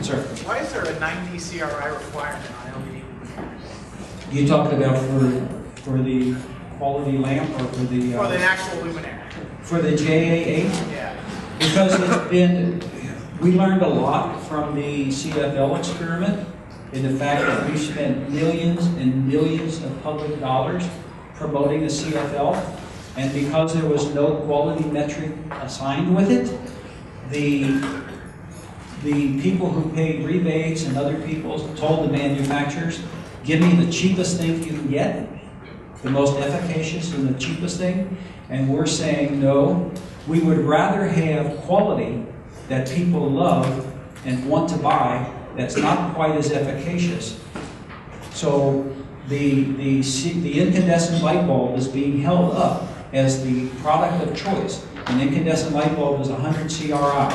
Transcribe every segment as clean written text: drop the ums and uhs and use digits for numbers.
Sir? Why is there a 90 CRI requirement on LED? You talking about for the quality lamp or for the... For the actual luminaire. For the JA8? Yeah. Because it's been, we learned a lot from the CFL experiment in the fact that we spent millions and millions of public dollars promoting the CFL, and because there was no quality metric assigned with it, the people who paid rebates and other people told the manufacturers, give me the cheapest thing you can get, the most efficacious and the cheapest thing, and we're saying no, we would rather have quality that people love and want to buy that's not quite as efficacious. So the incandescent light bulb is being held up as the product of choice. An incandescent light bulb is 100 CRI.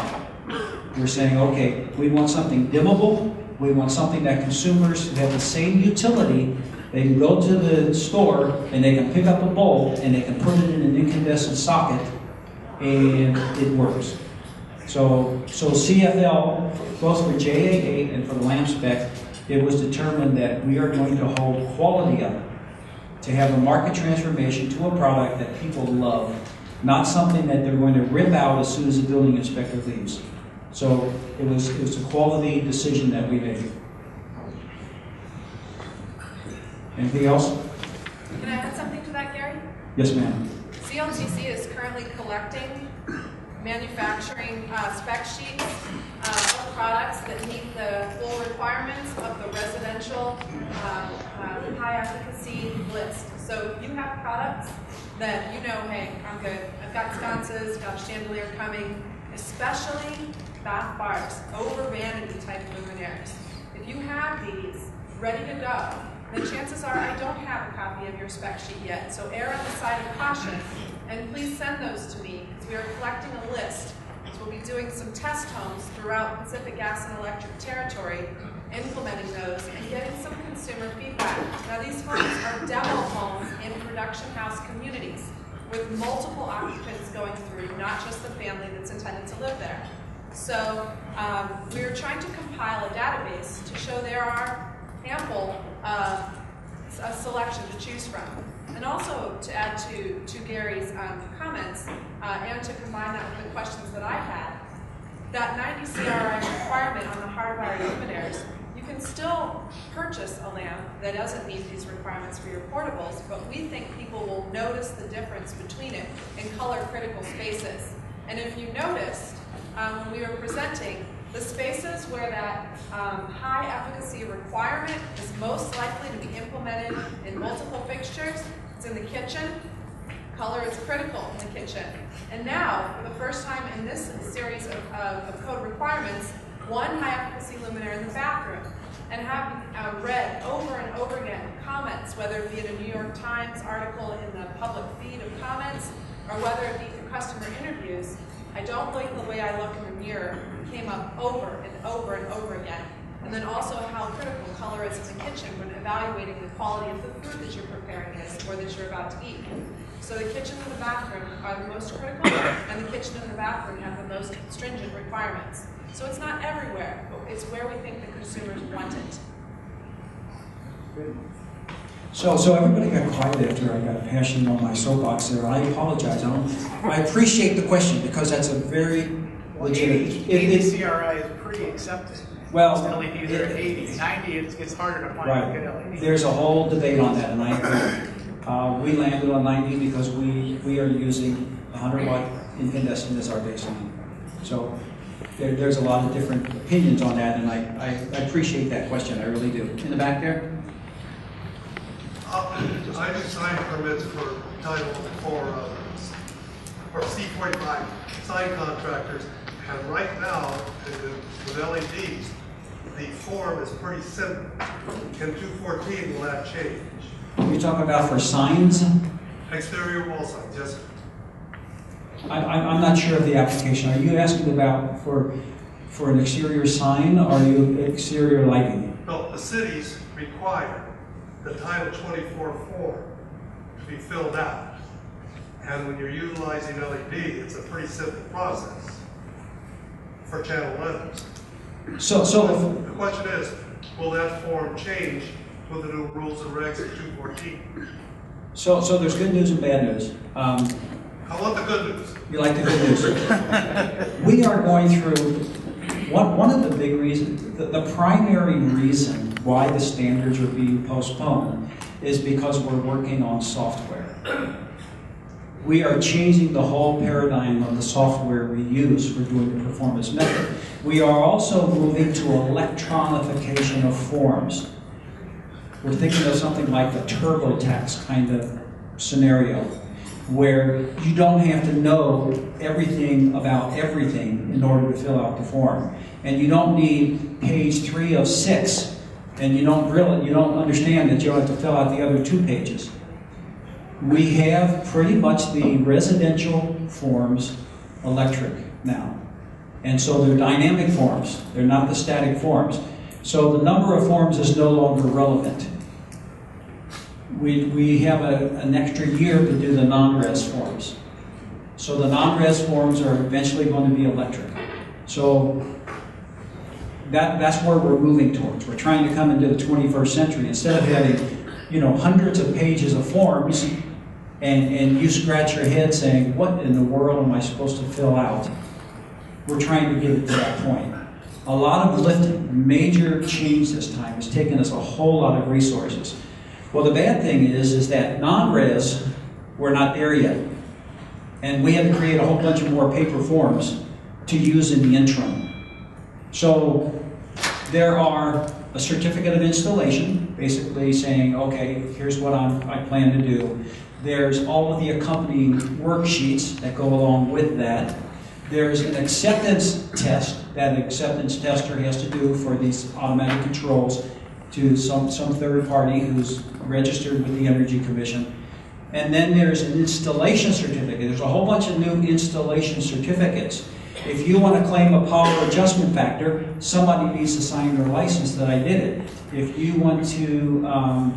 We're saying, okay, we want something dimmable, we want something that consumers have the same utility. They can go to the store and they can pick up a bulb and they can put it in an incandescent socket and it works. So CFL, both for JA8 and for the lamp spec, it was determined that we are going to hold quality up, to have a market transformation to a product that people love, not something that they're going to rip out as soon as the building inspector leaves. So it was a quality decision that we made. Anything else? Can I add something to that, Gary? Yes, ma'am. CLTC is currently collecting manufacturing spec sheets of products that meet the full requirements of the residential high efficacy list. So if you have products that you know, hey, I'm good, I've got sconces, got a chandelier coming, especially bath bars, over vanity type luminaires. If you have these ready to go, then chances are I don't have a copy of your spec sheet yet. So err on the side of caution, and please send those to me, because we are collecting a list. So we'll be doing some test homes throughout Pacific Gas and Electric territory, implementing those and getting some consumer feedback. Now these homes are demo homes in production house communities with multiple occupants going through, not just the family that's intended to live there. So we are trying to compile a database to show there are ample a selection to choose from. And also to add to Gary's comments and to combine that with the questions that I had, that 90 CRI requirement on the Hardwire luminaires, you can still purchase a lamp that doesn't meet these requirements for your portables, but we think people will notice the difference between it in color critical spaces. And if you noticed, when we were presenting, the spaces where that high efficacy requirement is most likely to be implemented in multiple fixtures, it's in the kitchen. Color is critical in the kitchen. And now, for the first time in this series of code requirements, one high efficacy luminaire in the bathroom. And having read over and over again comments, whether it be in a New York Times article in the public feed of comments, or whether it be through customer interviews, I don't like the way I look in the mirror came up over and over and over again. And then also how critical color is in the kitchen when evaluating the quality of the food that you're preparing or that you're about to eat. So the kitchen and the bathroom are the most critical, and the kitchen and the bathroom have the most stringent requirements. So it's not everywhere, but it's where we think the consumers want it. Good. So everybody got quiet after I got passionate on my soapbox there. I apologize. I appreciate the question because that's a very legitimate. 80 CRI is pretty accepted. Well, LEDs are 80, 90. It's harder to find a good LED. There's a whole debate on that, and I agree. We landed on 90 because we are using 100 watt incandescent as our baseline. So there's a lot of different opinions on that, and I appreciate that question. I really do. In the back there. I do sign permits for title for C45 sign contractors, and right now with LEDs, the form is pretty simple. In 214 will that change? You're talking about for signs? Exterior wall signs, yes, sir. I'm not sure of the application. Are you asking about for an exterior sign, or are you exterior lighting? No, the cities require the Title 24 form to be filled out. And when you're utilizing LED, it's a pretty simple process for channel letters. So The question is, will that form change with the new rules and regs of 214? so there's good news and bad news. I want the good news. You like the good news? We are going through, one of the big reasons, the primary reason why the standards are being postponed is because we're working on software. We are changing the whole paradigm of the software we use for doing the performance method. We are also moving to electronification of forms. We're thinking of something like the TurboTax kind of scenario, where you don't have to know everything about everything in order to fill out the form. And you don't need page 3 of 6, and you don't understand that you have to fill out the other 2 pages. We have pretty much the residential forms electric now. And so they're dynamic forms. They're not the static forms. So the number of forms is no longer relevant. We have an extra year to do the non-res forms. So the non-res forms are eventually going to be electric. So that's where we're moving towards. We're trying to come into the 21st century. Instead of having, hundreds of pages of forms, and you scratch your head saying, what in the world am I supposed to fill out? We're trying to get it to that point. A lot of lifting, major change this time, has taken us a whole lot of resources. Well, the bad thing is that non-res, we're not there yet. And we had to create a whole bunch of more paper forms to use in the interim. So there are a certificate of installation, basically saying, okay, here's what I plan to do. There's all of the accompanying worksheets that go along with that. There's an acceptance test that an acceptance tester has to do for these automatic controls to some third party who's registered with the Energy Commission. And then there's an installation certificate. There's a whole bunch of new installation certificates. If you want to claim a power adjustment factor, somebody needs to sign their license that I did it. If you want to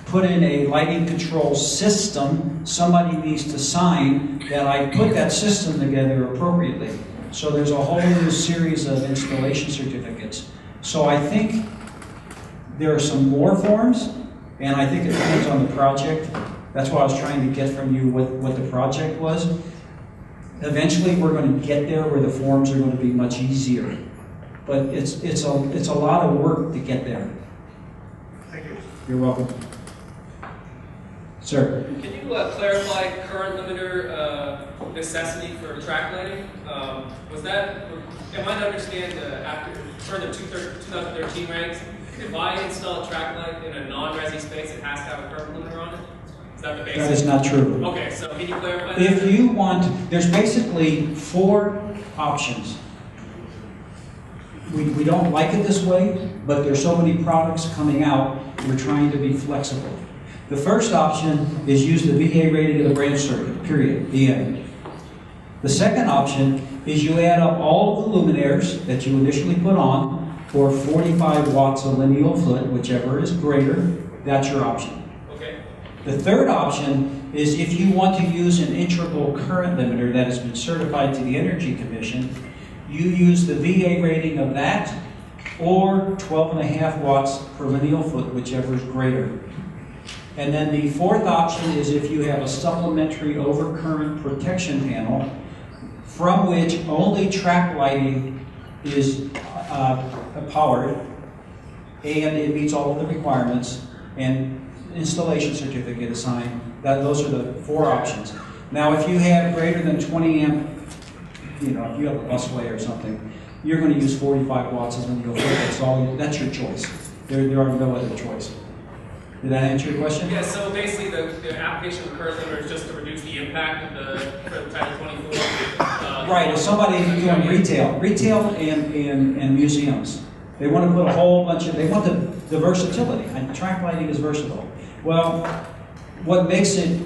put in a lighting control system, somebody needs to sign that I put that system together appropriately. So there's a whole new series of installation certificates. So I think there are some more forms, and I think it depends on the project. That's why I was trying to get from you what the project was. Eventually we're going to get there where the forms are going to be much easier. But it's a lot of work to get there. Thank you. You're welcome. Sir? Can you clarify current limiter necessity for track lighting? Was that, am I to understand after the 2013 regs, if I install a track light in a non-resi space, it has to have a current limiter on it? Is that the basis? That is not true. Okay, so can you clarify that? If you want, there's basically 4 options. We don't like it this way, but there's so many products coming out, we're trying to be flexible. The first option is use the VA rating of the branch circuit, period, the end. The second option is you add up all of the luminaires that you initially put on for 45 watts a lineal foot, whichever is greater, that's your option. Okay. The third option is if you want to use an integral current limiter that has been certified to the Energy Commission, you use the VA rating of that or 12.5 watts per lineal foot, whichever is greater. And then the fourth option is if you have a supplementary overcurrent protection panel from which only track lighting is powered and it meets all of the requirements and installation certificate is signed. Those are the 4 options. Now if you have greater than 20 amp, if you have a busway or something, you're going to use 45 watts as lineal foot. That's your choice. There are no other choice. Did that answer your question? Yeah, so basically the application of the current limiter is just to reduce the impact of the Title 24. Right, if somebody doing retail and museums, they want to put a whole bunch of, they want the versatility, and track lighting is versatile. Well, what makes it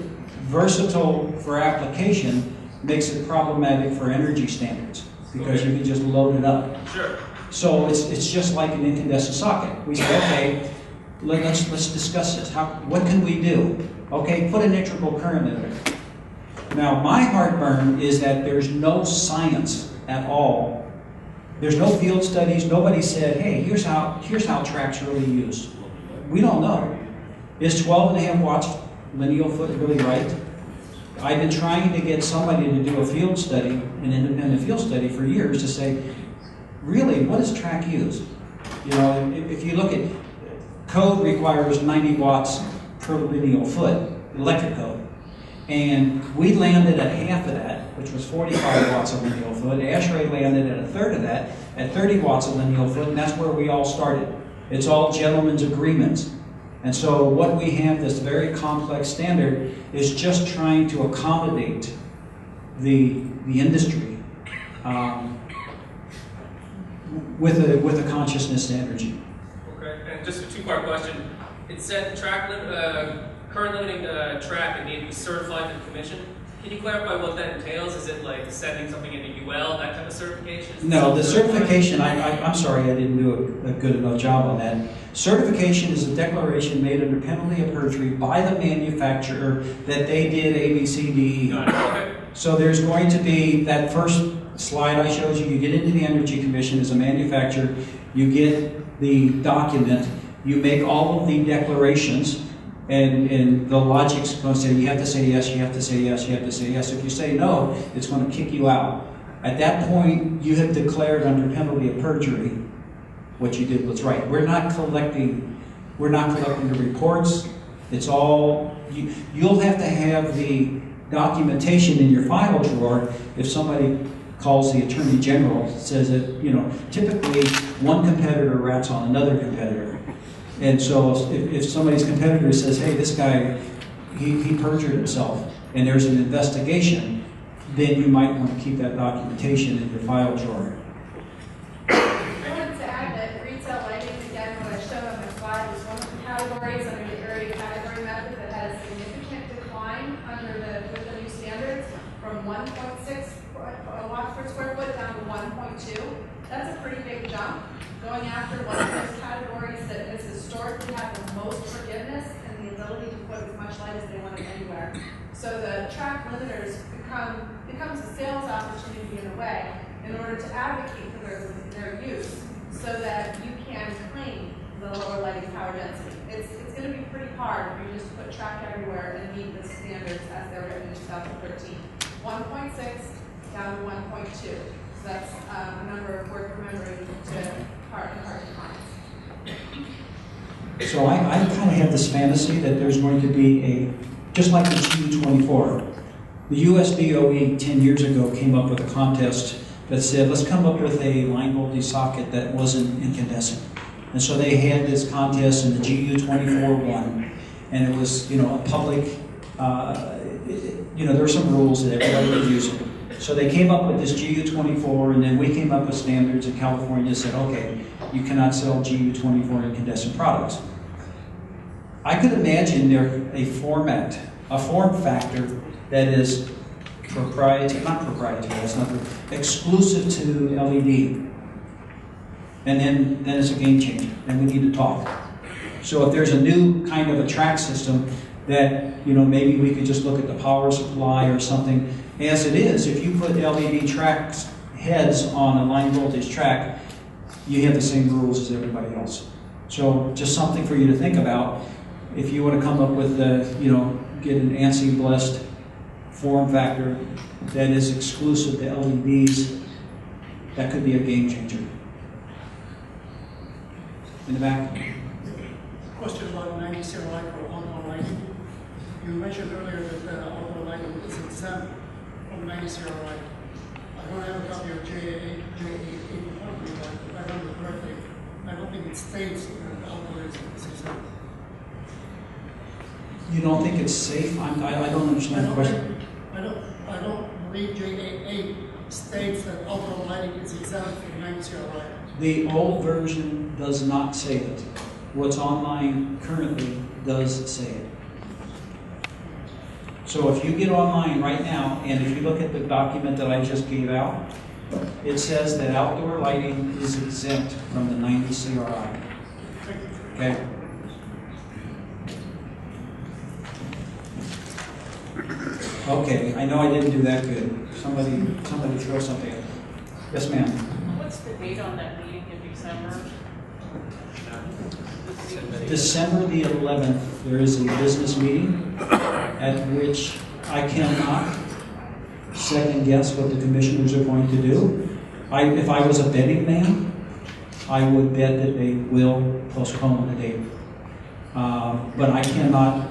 versatile for application makes it problematic for energy standards, because you can just load it up. Sure. So it's just like an incandescent socket. We say, okay, let's discuss this. What can we do? Okay, put an integral current in there. Now, my heartburn is that there's no science at all There's no field studies. Nobody said, hey, here's how track's really used. We don't know. Is 12.5 watts lineal foot really right? I've been trying to get somebody to do a field study, an independent field study for years to say, really, what does track use? You know, if you look at code requires 90 watts per lineal foot, electric code. And we landed at half of that, which was 45 watts of lineal foot. ASHRAE landed at a third of that, at 30 watts of lineal foot, and that's where we all started. It's all gentlemen's agreements. And so what we have, this very complex standard, is just trying to accommodate the industry with a consciousness and energy. Okay, and just a two-part question. It said current limiting track and need to be certified to the commission. Can you clarify what that entails? Is it like sending something into UL, that type of certification? No, the certification, I'm sorry I didn't do a good enough job on that. Certification is a declaration made under penalty of perjury by the manufacturer that they did A, B, C, D, E. Okay. So there's going to be that first slide I showed you. You get into the Energy Commission as a manufacturer, you get the document, you make all of the declarations, and the logic's going to say you have to say yes, you have to say yes, you have to say yes. If you say no, it's going to kick you out. At that point, you have declared under penalty of perjury what you did was right. We're not collecting the reports. It's all, you'll have to have the documentation in your file drawer if somebody calls the Attorney General, says that, you know, typically one competitor rats on another competitor. And so if somebody's competitor says, hey, this guy, he perjured himself, and there's an investigation, then you might want to keep that documentation in your file drawer. I wanted to add that retail lighting, again, what I showed on my slide, was one of the categories under the area category method that had a significant decline with the new standards from 1.6 watts per square foot down to 1.2. That's a pretty big jump. Going after one of those categories that has historically had the most forgiveness and the ability to put as much light as they want anywhere. So the track limiters becomes a sales opportunity in a way in order to advocate for their use so that you can claim the lower lighting power density. It's going to be pretty hard if you just put track everywhere and meet the standards as they're written in 2013. 1.6 down to 1.2. So that's a number worth remembering to hard clients. So I kind of have this fantasy that there's going to be just like the GU24. The US DOE 10 years ago came up with a contest that said, let's come up with a line voltage socket that wasn't incandescent. And so they had this contest and the GU24 won. And it was, you know, a public, you know, there were some rules that everybody was using. So they came up with this GU24, and then we came up with standards in California that said, okay, you cannot sell GU24 incandescent products. I could imagine there a form factor that is proprietary, not proprietary, that's not exclusive to LED. And then it's a game changer, and we need to talk. So if there's a new kind of a track system that, you know, maybe we could just look at the power supply or something. As it is, if you put LED tracks heads on a line voltage track, you have the same rules as everybody else. So just something for you to think about. If you want to come up with you know, get an ANSI blessed form factor that is exclusive to LEDs, that could be a game changer. In the back. Question about 90 CRI for outdoor lighting. You mentioned earlier that outdoor lighting is exempt from 90 CRI. I don't have a copy of JA8 in front of me, but if I remember correctly, I don't think it states that outdoor is exempt. You don't think it's safe? I don't understand the question. I don't believe JA8 states that outdoor lighting is exempt from 90 CRI. The old version does not say it. What's online currently does say it. So if you get online right now, and if you look at the document that I just gave out, it says that outdoor lighting is exempt from the 90 CRI. Okay? Okay, I know I didn't do that good. Somebody throw something at me. Yes, ma'am. What's the date on that meeting in December? December the 11th, there is a business meeting at which I cannot second guess what the commissioners are going to do. If I was a betting man, I would bet that they will postpone the date. But I cannot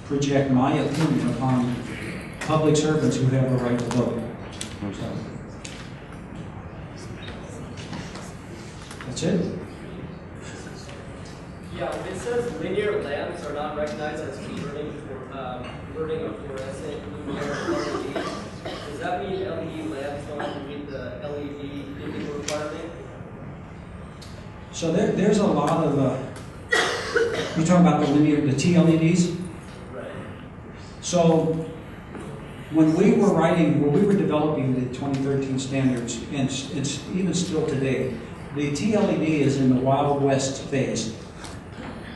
project my opinion upon public servants who have a right to vote. So, that's it. Yeah, it says linear lamps are not recognized as converting a fluorescent luminaire LED. Does that mean LED lamps don't meet the LED dimming requirement? So there's a lot of, you're talking about the linear, the TLEDs? Right. So when we were developing the 2013 standards, and it's even still today, the TLED is in the Wild West phase.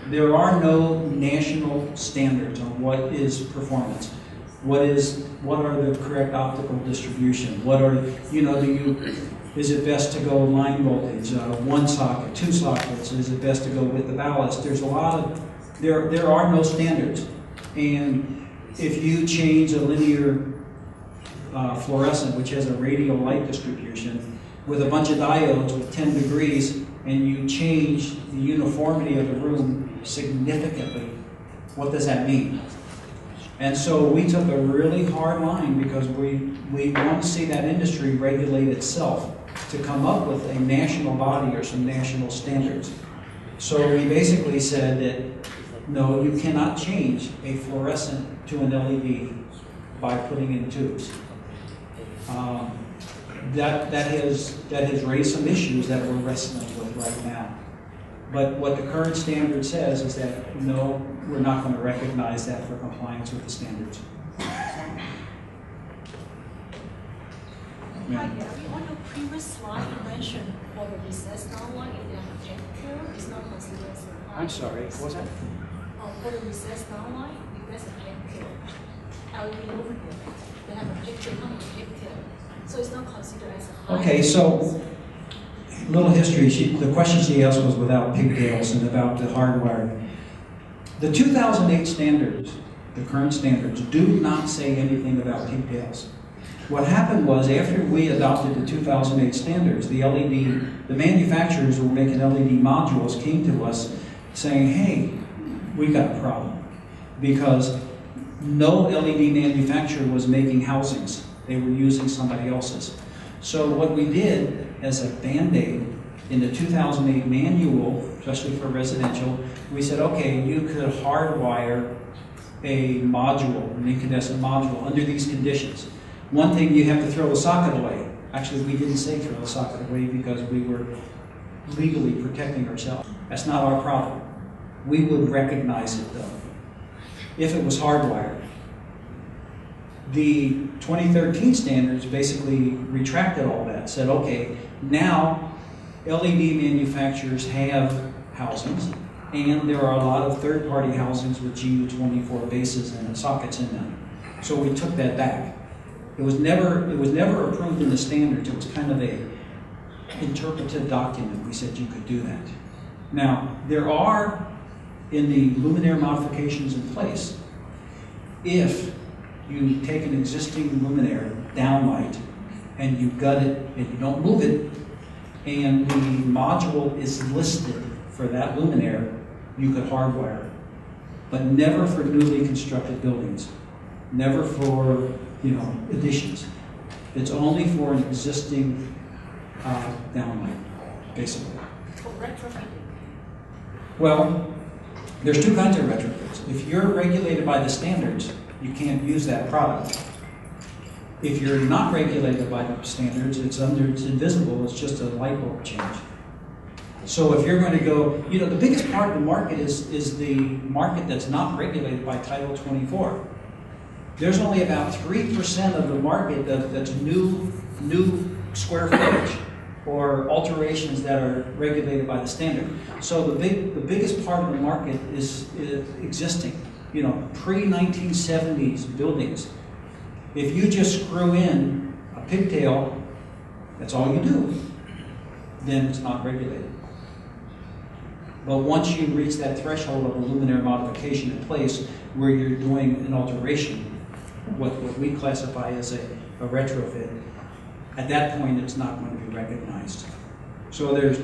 There are no national standards on what is performance. What are the correct optical distribution? Is it best to go line voltage, one socket, two sockets? Is it best to go with the ballast? There's a lot of, there are no standards. And if you change a linear fluorescent, which has a radial light distribution, with a bunch of diodes with 10 degrees, and you change the uniformity of the room significantly, what does that mean? And so we took a really hard line because we want to see that industry regulate itself to come up with a national body or some national standards. So we basically said that, no, you cannot change a fluorescent to an LED by putting in tubes. That has raised some issues that we're wrestling with right now. But what the current standard says is that, no, we're not going to recognize that for compliance with the standards. Hi, Gary. On your previous slide, you mentioned for the recessed downlight, if they have a pigtail, it's not considered as a I'm sorry, what was that? For the recessed downlight, if there's a pigtail, LED luminaire, they have a pigtail, come with a pigtail. So it's not considered as a high. Okay, so a little history. The question she asked was without pigtails and about the hardwire. The 2008 standards, the current standards, do not say anything about pigtails. What happened was, after we adopted the 2008 standards, the manufacturers who were making LED modules came to us saying, hey, we got a problem. Because no LED manufacturer was making housings. They were using somebody else's. So what we did as a Band-Aid in the 2008 manual, especially for residential, we said, okay, you could hardwire a module, an incandescent module, under these conditions. One thing, you have to throw the socket away. Actually, we didn't say throw the socket away because we were legally protecting ourselves. That's not our problem. We would recognize it though, if it was hardwired. The 2013 standards basically retracted all that, said, okay, now LED manufacturers have housings, and there are a lot of third-party housings with GU24 bases and sockets in them. So we took that back. It was never approved in the standards. It was kind of a interpretive document. We said you could do that. Now, there are, in the luminaire modifications in place, if you take an existing luminaire downlight and you gut it and you don't move it, and the module is listed for that luminaire, you could hardwire it. But never for newly constructed buildings. Never for, additions. It's only for an existing downlight, basically. For retrofitting. Well, there's two kinds of retrofits. If you're regulated by the standards, you can't use that product. If you're not regulated by the standards, it's invisible, it's just a light bulb change. So if you're going to go, the biggest part of the market is the market that's not regulated by Title 24. There's only about 3% of the market that's new square footage or alterations that are regulated by the standard. So the biggest part of the market is existing, pre-1970s buildings. If you just screw in a pigtail, that's all you do. then it's not regulated. But once you reach that threshold of a luminaire modification in place where you're doing an alteration, what we classify as a retrofit, at that point it's not going to be recognized. So there's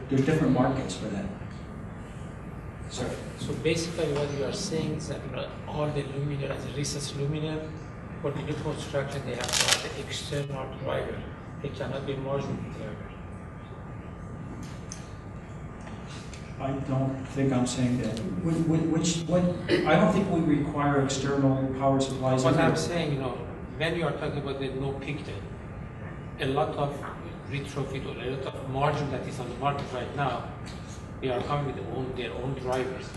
different markets for that. Sorry. So basically what you are saying is that all the luminaire, as a recessed luminaire, for the new construction they have to have the external driver. They cannot be merged with the driver. I don't think I'm saying that. I don't think we require external power supplies. What I'm saying, when you are talking about the no pigtail, a lot of retrofit or a lot of margin that is on the market right now, they are coming with their own drivers.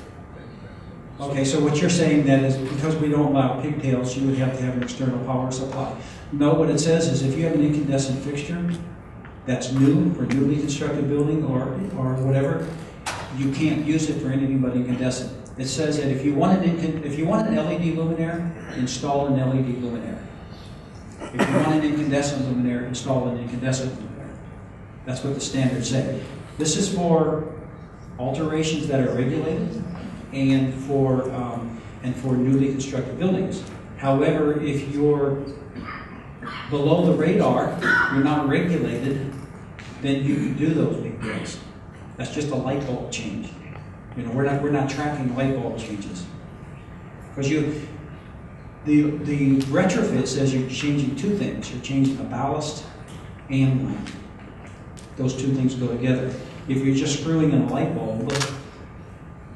Okay, so what you're saying then is because we don't allow pigtails, you would have to have an external power supply. No, what it says is if you have an incandescent fixture that's new for newly constructed building or whatever, you can't use it for anything but incandescent. It says that if you want an LED luminaire, install an LED luminaire. If you want an incandescent luminaire, install an incandescent luminaire. That's what the standards say. This is for alterations that are regulated and for newly constructed buildings. However, if you're below the radar, you're not regulated, then you can do those big deals. That's just a light bulb change. We're not tracking light bulb changes because the retrofit says you're changing two things. You're changing the ballast and lamp. Those two things go together. If you're just screwing in a light bulb,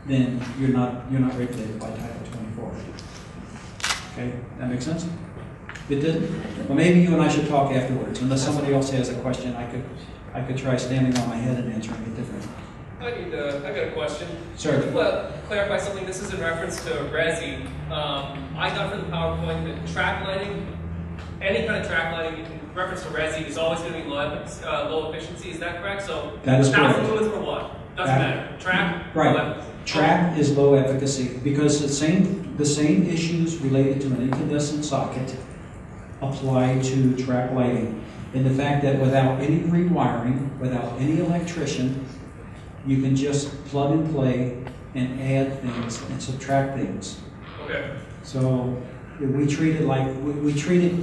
then you're not regulated by Title 24. Okay, that makes sense? It did? Well, maybe you and I should talk afterwards. Unless somebody else has a question, I could try standing on my head and answering it differently. I got a question. Sure. Could you clarify something? This is in reference to Rezzy. I got from the PowerPoint that track lighting, any kind of track lighting in reference to Rezzy is always going to be low efficiency. Is that correct? So that is correct. 1,000 lumens for what? Doesn't matter. Track. Right. Track is low efficacy because the same issues related to an incandescent socket apply to track lighting. And the fact that without any rewiring, without any electrician, you can just plug and play and add things and subtract things. Okay. So we treat it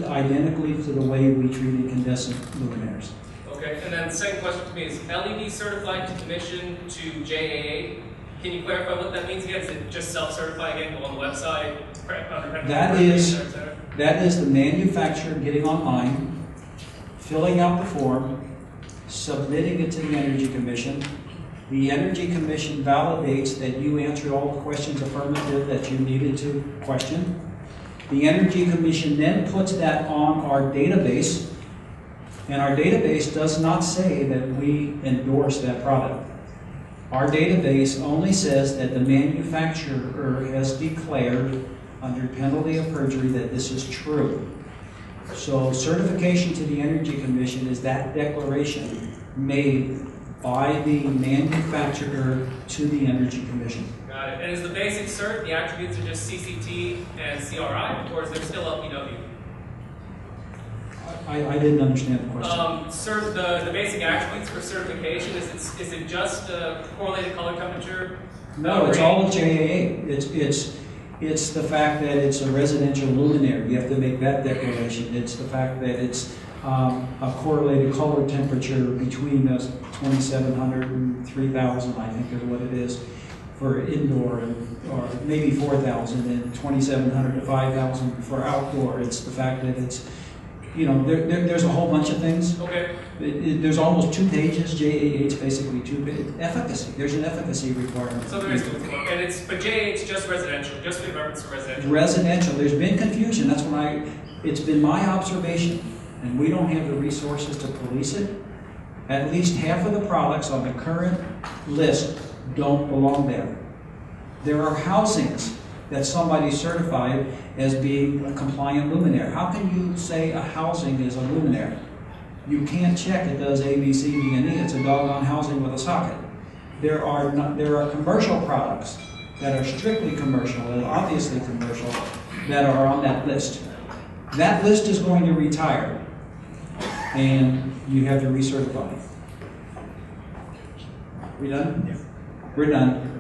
identically to the way we treat incandescent luminaires. Okay, and then the second question to me is LED certified to commission to JAA. Can you clarify what that means again? Is it just self-certified again, go on the website? That is the manufacturer getting online, filling out the form, submitting it to the Energy Commission. The Energy Commission validates that you answered all the questions affirmative that you needed to question. The Energy Commission then puts that on our database, and our database does not say that we endorse that product. Our database only says that the manufacturer has declared under penalty of perjury that this is true. So certification to the Energy Commission is that declaration made by the manufacturer to the Energy Commission. Got it. And is the basic cert, the attributes are just CCT and CRI, or is there still LPW? I didn't understand the question. The basic attributes for certification, is it just correlated color temperature? No, it's all of JAA. It's the fact that it's a residential luminaire. You have to make that declaration. It's the fact that it's a correlated color temperature between 2,700 and 3,000, I think is what it is, for indoor, or maybe 4,000, and 2,700 to 5,000 for outdoor. It's the fact that it's, there's a whole bunch of things. Okay. There's almost 2 pages. JAA is basically 2 pages. Efficacy. There's an efficacy requirement. So there is 2. But JAA is just residential, just in reference to residential. Residential. There's been confusion. That's when it's been my observation, and we don't have the resources to police it. At least half of the products on the current list don't belong there. There are housings that somebody certified as being a compliant luminaire. How can you say a housing is a luminaire? You can't check it does A, B, C, D, and E. It's a doggone housing with a socket. There are commercial products that are strictly commercial and obviously commercial that are on that list. That list is going to retire, and you have to recertify. We done? We're done.